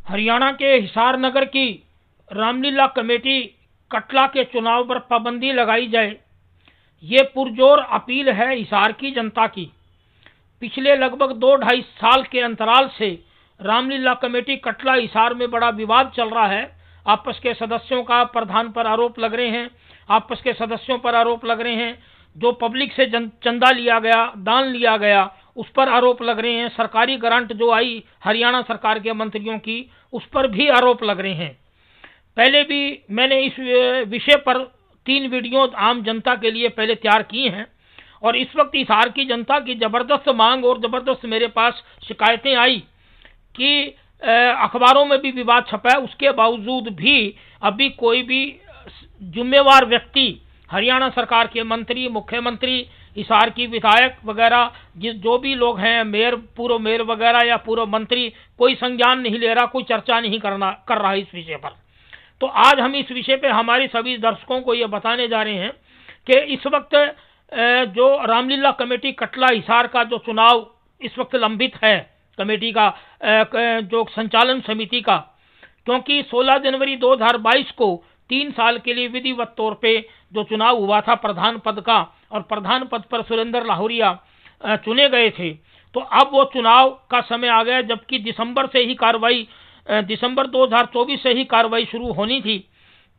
हरियाणा के हिसार नगर की रामलीला कमेटी कटला के चुनाव पर पाबंदी लगाई जाए, ये पुरजोर अपील है हिसार की जनता की। पिछले लगभग 2-2.5 साल के अंतराल से रामलीला कमेटी कटला हिसार में बड़ा विवाद चल रहा है। आपस के सदस्यों का प्रधान पर आरोप लग रहे हैं, आपस के सदस्यों पर आरोप लग रहे हैं। जो पब्लिक से चंदा लिया गया, दान लिया गया, उस पर आरोप लग रहे हैं। सरकारी ग्रांट जो आई हरियाणा सरकार के मंत्रियों की, उस पर भी आरोप लग रहे हैं। पहले भी मैंने इस विषय पर 3 वीडियो आम जनता के लिए पहले तैयार किए हैं और इस वक्त हिसार की जनता की जबरदस्त मांग और जबरदस्त मेरे पास शिकायतें आई कि अखबारों में भी विवाद छपा है, उसके बावजूद भी अभी कोई भी जिम्मेवार व्यक्ति, हरियाणा सरकार के मंत्री, मुख्यमंत्री, हिसार की विधायक वगैरह जो भी लोग हैं, मेयर, पूर्व मेयर वगैरह या पूर्व मंत्री, कोई संज्ञान नहीं ले रहा, कोई चर्चा नहीं कर रहा इस विषय पर। तो आज हम इस विषय पे हमारे सभी दर्शकों को ये बताने जा रहे हैं कि इस वक्त जो रामलीला कमेटी कटला हिसार का जो चुनाव इस वक्त लंबित है, कमेटी का जो संचालन समिति का, क्योंकि 16 जनवरी 2022 को 3 साल के लिए विधिवत तौर पे जो चुनाव हुआ था प्रधान पद का, और प्रधान पद पर सुरेंद्र लाहौरिया चुने गए थे, तो अब वो चुनाव का समय आ गया, जबकि दिसंबर 2024 से ही कार्रवाई शुरू होनी थी,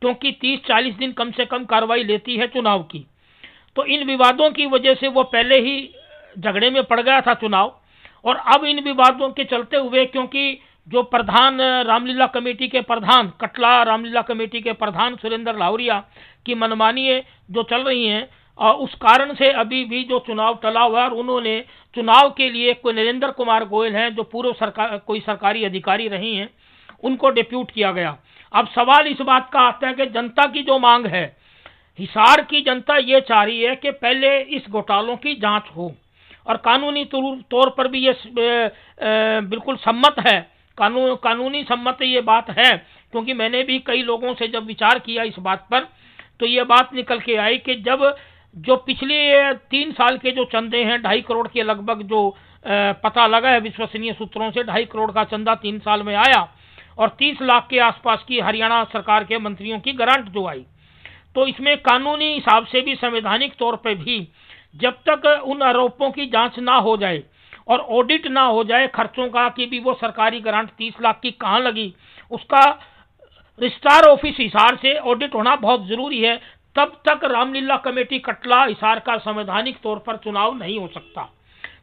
क्योंकि 30-40 दिन कम से कम कार्रवाई लेती है चुनाव की। तो इन विवादों की वजह से वो पहले ही झगड़े में पड़ गया था चुनाव, और अब इन विवादों के चलते हुए, क्योंकि जो प्रधान रामलीला कमेटी के प्रधान, कटला रामलीला कमेटी के प्रधान सुरेंद्र लाहौरिया की मनमानी जो चल रही है, उस कारण से अभी भी जो चुनाव टला हुआ है, और उन्होंने चुनाव के लिए कोई नरेंद्र कुमार गोयल हैं जो पूर्व कोई सरकारी अधिकारी रही हैं, उनको डिप्यूट किया गया। अब सवाल इस बात का आता है कि जनता की जो मांग है, हिसार की जनता ये चाह रही है कि पहले इस घोटालों की जांच हो, और कानूनी तौर पर भी ये बिल्कुल सम्मत है, कानूनी सम्मत ये बात है, क्योंकि मैंने भी कई लोगों से जब विचार किया इस बात पर, तो ये बात निकल के आई कि जब जो पिछले 3 साल के जो चंदे हैं 2.5 करोड़ के लगभग, जो पता लगा है विश्वसनीय सूत्रों से, 2.5 करोड़ का चंदा 3 साल में आया, और 30 लाख के आसपास की हरियाणा सरकार के मंत्रियों की ग्रांट जो आई, तो इसमें कानूनी हिसाब से भी, संवैधानिक तौर पे भी, जब तक उन आरोपों की जांच ना हो जाए और ऑडिट ना हो जाए खर्चों का, कि भी वो सरकारी ग्रांट 30 लाख की कहाँ लगी, उसका रजिस्ट्रार ऑफिस हिसार से ऑडिट होना बहुत जरूरी है, तब तक रामलीला कमेटी कटला हिसार का संवैधानिक तौर पर चुनाव नहीं हो सकता।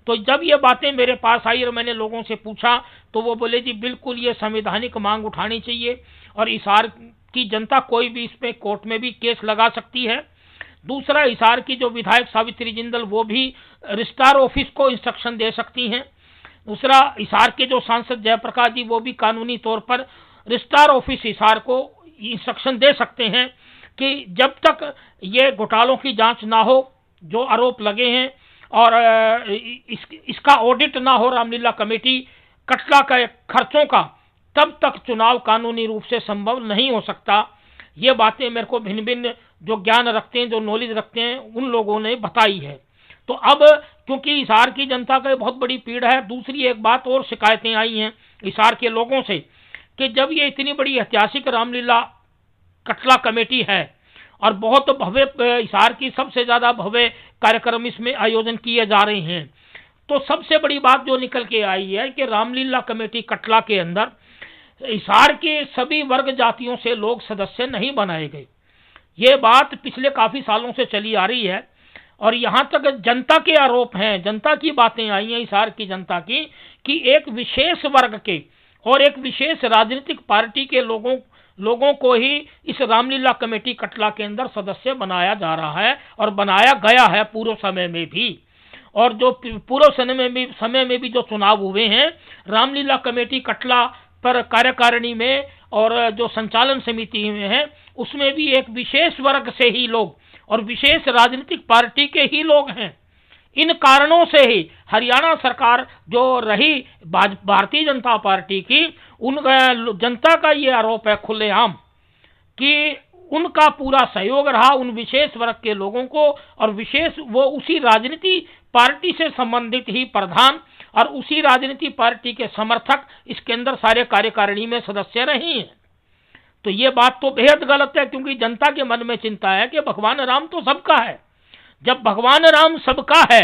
तो जब ये बातें मेरे पास आई और मैंने लोगों से पूछा, तो वो बोले जी बिल्कुल ये संवैधानिक मांग उठानी चाहिए, और हिसार की जनता कोई भी इस पे कोर्ट में भी केस लगा सकती है। दूसरा, हिसार की जो विधायक सावित्री जिंदल, वो भी रजिस्ट्रार ऑफिस को इंस्ट्रक्शन दे सकती हैं। दूसरा, हिसार के जो सांसद जयप्रकाश जी, वो भी कानूनी तौर पर रजिस्ट्रार ऑफिस हिसार को इंस्ट्रक्शन दे सकते हैं कि जब तक ये घोटालों की जांच ना हो, जो आरोप लगे हैं, और इसका ऑडिट ना हो रामलीला कमेटी कटला का खर्चों का, तब तक चुनाव कानूनी रूप से संभव नहीं हो सकता। ये बातें मेरे को भिन्न भिन्न जो ज्ञान रखते हैं, जो नॉलेज रखते हैं, उन लोगों ने बताई है। तो अब क्योंकि हिसार की जनता का बहुत बड़ी पीड़ है, दूसरी एक बात और शिकायतें आई हैं हिसार के लोगों से कि जब ये इतनी बड़ी ऐतिहासिक रामलीला कटला कमेटी है और बहुत भव्य, हिसार की सबसे ज़्यादा भव्य कार्यक्रम इसमें आयोजन किए जा रहे हैं, तो सबसे बड़ी बात जो निकल के आई है कि रामलीला कमेटी कटला के अंदर हिसार के सभी वर्ग जातियों से लोग सदस्य नहीं बनाए गए। ये बात पिछले काफ़ी सालों से चली आ रही है, और यहाँ तक जनता के आरोप हैं, जनता की बातें आई हैं हिसार की जनता की, कि एक विशेष वर्ग के और एक विशेष राजनीतिक पार्टी के लोगों को ही इस रामलीला कमेटी कटला के अंदर सदस्य बनाया जा रहा है, और बनाया गया है पूर्व समय में भी। और जो पूर्व समय में भी जो चुनाव हुए हैं रामलीला कमेटी कटला पर कार्यकारिणी में और जो संचालन समिति में है, उसमें भी एक विशेष वर्ग से ही लोग और विशेष राजनीतिक पार्टी के ही लोग हैं। इन कारणों से ही हरियाणा सरकार जो रही भारतीय जनता पार्टी की, उन जनता का ये आरोप है खुलेआम कि उनका पूरा सहयोग रहा उन विशेष वर्ग के लोगों को, और विशेष वो उसी राजनीति पार्टी से संबंधित ही प्रधान और उसी राजनीति पार्टी के समर्थक इसके अंदर सारे कार्यकारिणी में सदस्य रहे हैं। तो ये बात तो बेहद गलत है, क्योंकि जनता के मन में चिंता है कि भगवान राम तो सबका है। जब भगवान राम सबका है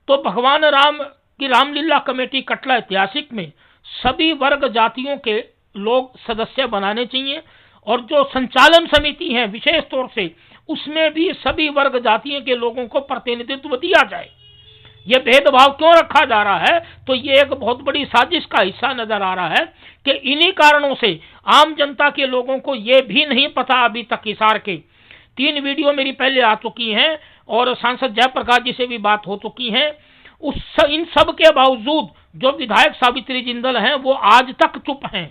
तो भगवान राम की रामलीला कमेटी कटला ऐतिहासिक में सभी वर्ग जातियों के लोग सदस्य बनाने चाहिए, और जो संचालन समिति है विशेष तौर से उसमें भी सभी वर्ग जातियों के लोगों को प्रतिनिधित्व दिया जाए। ये भेदभाव क्यों रखा जा रहा है? तो ये एक बहुत बड़ी साजिश का हिस्सा नजर आ रहा है कि इन्हीं कारणों से आम जनता के लोगों को ये भी नहीं पता अभी तक। हिसार के 3 वीडियो मेरी पहले आ चुकी हैं और सांसद जयप्रकाश जी से भी बात हो चुकी है। इन सब के बावजूद जो विधायक सावित्री जिंदल हैं वो आज तक चुप हैं।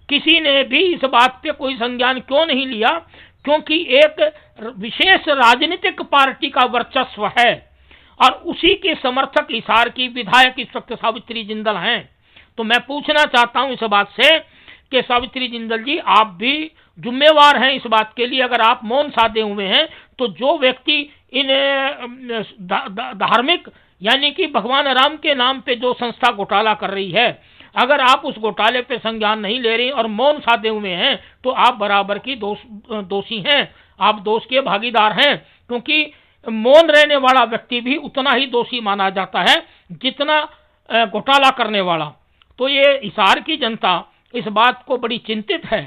किसी ने भी इस बात पे कोई संज्ञान क्यों नहीं लिया? क्योंकि एक विशेष राजनीतिक पार्टी का वर्चस्व है और उसी के समर्थक हिसार की विधायक इस वक्त सावित्री जिंदल हैं। तो मैं पूछना चाहता हूं इस बात से कि सावित्री जिंदल जी, आप भी जिम्मेवार हैं इस बात के लिए। अगर आप मौन साधे हुए हैं तो जो व्यक्ति इन धार्मिक यानी कि भगवान राम के नाम पे जो संस्था घोटाला कर रही है, अगर आप उस घोटाले पे संज्ञान नहीं ले रही और मौन साधे हुए हैं तो आप बराबर की दोषी हैं, आप दोष के भागीदार हैं। क्योंकि मौन रहने वाला व्यक्ति भी उतना ही दोषी माना जाता है जितना घोटाला करने वाला। तो ये हिसार की जनता इस बात को बड़ी चिंतित है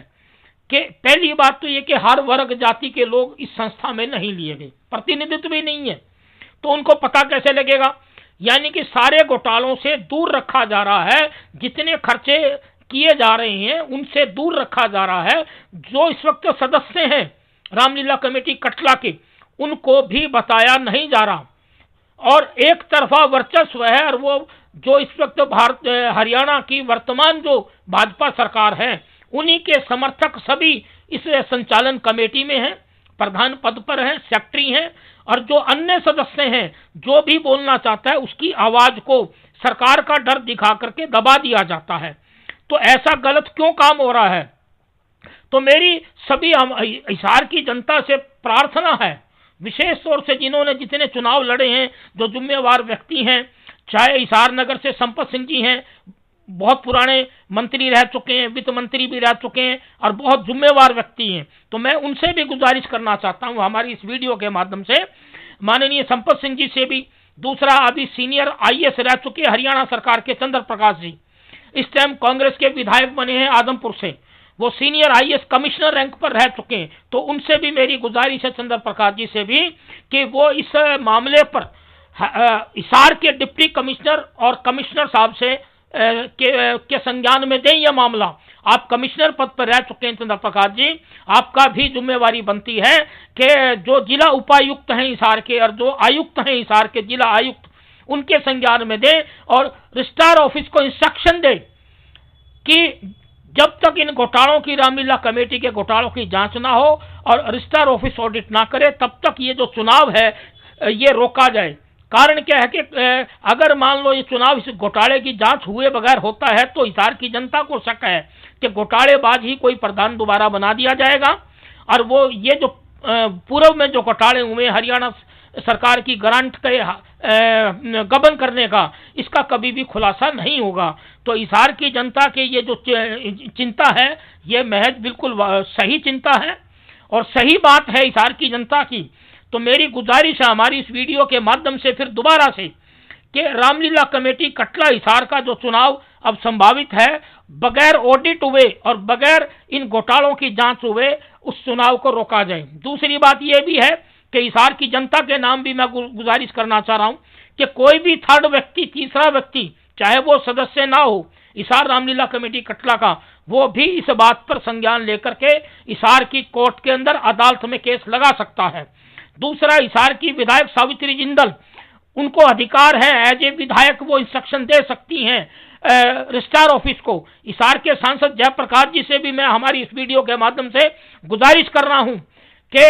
कि पहली बात तो ये कि हर वर्ग जाति के लोग इस संस्था में नहीं लिए गए, प्रतिनिधित्व भी नहीं है, तो उनको पता कैसे लगेगा? यानी कि सारे घोटालों से दूर रखा जा रहा है, जितने खर्चे किए जा रहे हैं उनसे दूर रखा जा रहा है। जो इस वक्त सदस्य हैं रामलीला कमेटी कटला के, उनको भी बताया नहीं जा रहा और एक तरफा वर्चस्व है। और वो जो इस वक्त हरियाणा की वर्तमान जो भाजपा सरकार है उन्हीं के समर्थक सभी इस संचालन कमेटी में हैं, प्रधान पद पर हैं, सेक्रेटरी हैं, और जो अन्य सदस्य हैं जो भी बोलना चाहता है उसकी आवाज को सरकार का डर दिखा करके दबा दिया जाता है। तो ऐसा गलत क्यों काम हो रहा है? तो मेरी सभी हिसार की जनता से प्रार्थना है, विशेष तौर से जितने चुनाव लड़े हैं, जो जिम्मेवार व्यक्ति हैं, चाहे हिसार नगर से संपत सिंह जी हैं, बहुत पुराने मंत्री रह चुके हैं, वित्त मंत्री भी रह चुके हैं और बहुत जिम्मेवार व्यक्ति हैं। तो मैं उनसे भी गुजारिश करना चाहता हूं हमारी इस वीडियो के माध्यम से, माननीय संपत सिंह जी से भी। दूसरा, अभी सीनियर आईएएस रह चुके हरियाणा सरकार के चंद्र प्रकाश जी, इस टाइम कांग्रेस के विधायक बने हैं आदमपुर से, वो सीनियर आईएएस कमिश्नर रैंक पर रह चुके हैं। तो उनसे भी मेरी गुजारिश है, चंद्र प्रकाश जी से भी, कि वो इस मामले पर हिसार के डिप्टी कमिश्नर और कमिश्नर साहब से के संज्ञान में दें यह मामला। आप कमिश्नर पद पर रह चुके हैं चंद्र प्रकाश जी, आपका भी जिम्मेवारी बनती है कि जो जिला उपायुक्त हैं हिसार के और जो आयुक्त हैं हिसार के जिला आयुक्त, उनके संज्ञान में दें और रजिस्ट्रार ऑफिस को इंस्ट्रक्शन दें कि जब तक इन घोटालों की रामलीला कमेटी के घोटालों की जांच ना हो और रजिस्ट्रार ऑफिस ऑडिट ना करे, तब तक ये जो चुनाव है ये रोका जाए। कारण क्या है कि अगर मान लो ये चुनाव इस घोटाले की जांच हुए बगैर होता है तो हिसार की जनता को शक है कि घोटालेबाज ही कोई प्रधान दोबारा बना दिया जाएगा और वो ये जो पूर्व में जो घोटाले हुए हरियाणा सरकार की ग्रांट के गबन करने का, इसका कभी भी खुलासा नहीं होगा। तो हिसार की जनता के ये जो चिंता है ये महज बिल्कुल सही चिंता है और सही बात है हिसार की जनता की। तो मेरी गुजारिश है हमारी इस वीडियो के माध्यम से फिर दोबारा से कि रामलीला कमेटी कटला हिसार का जो चुनाव अब संभावित है, बगैर ऑडिट हुए और बगैर इन घोटालों की जांच हुए उस चुनाव को रोका जाए। दूसरी बात यह भी है कि हिसार की जनता के नाम भी मैं गुजारिश करना चाह रहा हूं कि कोई भी थर्ड व्यक्ति, तीसरा व्यक्ति, चाहे वो सदस्य ना हो हिसार रामलीला कमेटी कटला का, वो भी इस बात पर संज्ञान लेकर के हिसार की कोर्ट के अंदर अदालत में केस लगा सकता है। दूसरा, हिसार की विधायक सावित्री जिंदल, उनको अधिकार है एज ए विधायक वो इंस्ट्रक्शन दे सकती हैं रजिस्ट्रार ऑफिस को। हिसार के सांसद जयप्रकाश जी से भी मैं हमारी इस वीडियो के माध्यम से गुजारिश कर रहा हूं कि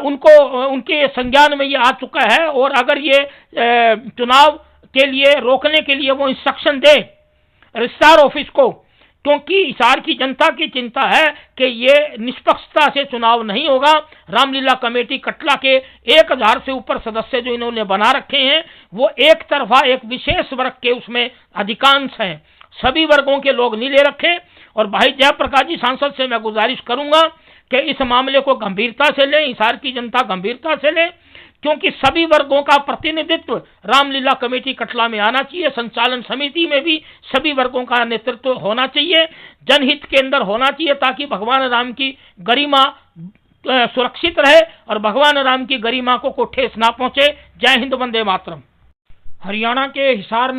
उनको उनके संज्ञान में ये आ चुका है और अगर ये चुनाव के लिए रोकने के लिए वो इंस्ट्रक्शन दे रजिस्ट्रार ऑफिस को क्योंकि हिसार की जनता की चिंता है कि ये निष्पक्षता से चुनाव नहीं होगा। रामलीला कमेटी कटला के 1000 से ऊपर सदस्य जो इन्होंने बना रखे हैं वो एक तरफा एक विशेष वर्ग के उसमें अधिकांश हैं, सभी वर्गों के लोग नहीं ले रखे। और भाई जयप्रकाश जी सांसद से मैं गुजारिश करूंगा कि इस मामले को गंभीरता से लें, हिसार की जनता गंभीरता से लें, क्योंकि सभी वर्गों का प्रतिनिधित्व रामलीला कमेटी कटला में आना चाहिए। संचालन समिति में भी सभी वर्गों का नेतृत्व होना चाहिए, जनहित के अंदर होना चाहिए, ताकि भगवान राम की गरिमा सुरक्षित रहे और भगवान राम की गरिमा को ठेस ना पहुंचे। जय हिंद, वंदे मातरम। हरियाणा के हिसार